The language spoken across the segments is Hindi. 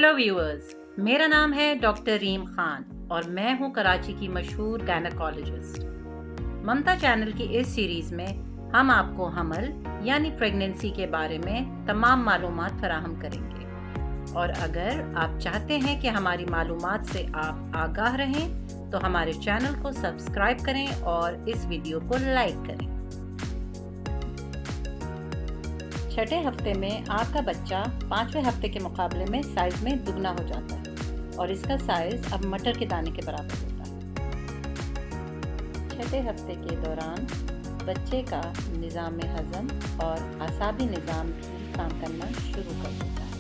हेलो व्यूअर्स, मेरा नाम है डॉक्टर रीम खान और मैं हूं कराची की मशहूर गायनेकोलॉजिस्ट। ममता चैनल की इस सीरीज़ में हम आपको हमल यानी प्रेगनेंसी के बारे में तमाम मालूमात फराहम करेंगे और अगर आप चाहते हैं कि हमारी मालूमात से आप आगाह रहें तो हमारे चैनल को सब्सक्राइब करें और इस वीडियो को लाइक करें। छठे हफ्ते में आपका बच्चा 5वें हफ्ते के मुकाबले में साइज़ में दुगना हो जाता है और इसका साइज़ अब मटर के दाने के बराबर होता है। छठे हफ्ते के दौरान बच्चे का निज़ाम हज़म और आसाबी निज़ाम भी काम करना शुरू कर देता है।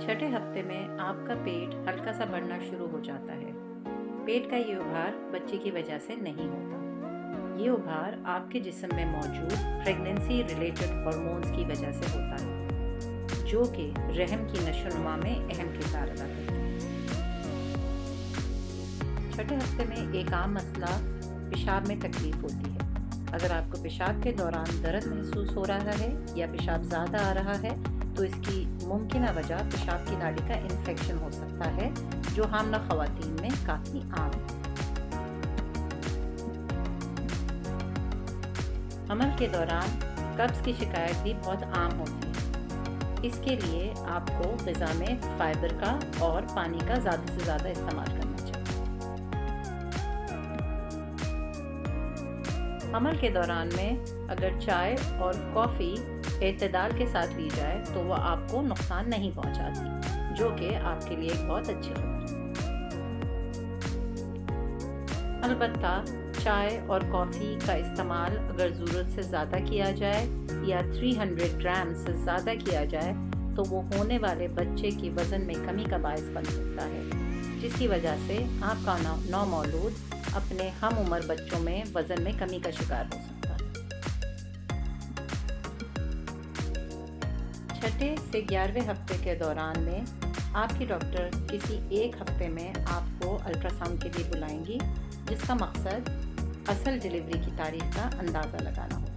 छठे हफ्ते में आपका पेट हल्का सा बढ़ना शुरू हो जाता है। पेट का ये उभार बच्चे की वजह से नहीं होता। ये उभार आपके जिस्म में मौजूद प्रेगनेंसी रिलेटेड हार्मोन्स की वजह से होता है, जो कि रहम की नशोनुमा में अहम किरदार अदा करते हैं। छठे हफ्ते में एक आम मसला पेशाब में तकलीफ होती है। अगर आपको पेशाब के दौरान दर्द महसूस हो रहा है या पेशाब ज़्यादा आ रहा है तो इसकी मुमकिन वजह पेशाब की नाली का इन्फेक्शन हो सकता है, जो हामला ख़वातीन में काफ़ी आम है। हमल के दौरान कब्ज़ की शिकायत भी बहुत आम होती है। इसके लिए आपको ग़िज़ा में फ़ाइबर का और पानी का ज़्यादा से ज़्यादा इस्तेमाल करना चाहिए। हमल के दौरान में अगर चाय और कॉफ़ी एतदाल के साथ ली जाए तो वह आपको नुकसान नहीं पहुंचाती, जो कि आपके लिए एक बहुत अच्छी खबर है। अलबत्ता चाय और कॉफ़ी का इस्तेमाल अगर ज़रूरत से ज़्यादा किया जाए या 300 ग्राम से ज़्यादा किया जाए तो वो होने वाले बच्चे की वज़न में कमी का बायस बन सकता है, जिसकी वजह से आपका नौमौलूद अपने हम उम्र बच्चों में वज़न में कमी का शिकार हो सकता है। छठे से 11वें हफ्ते के दौरान में आपकी डॉक्टर किसी एक हफ्ते में आपको अल्ट्रासाउंड के लिए बुलाएंगी, जिसका मकसद असल डिलीवरी की तारीख का अंदाज़ा लगाना होगा।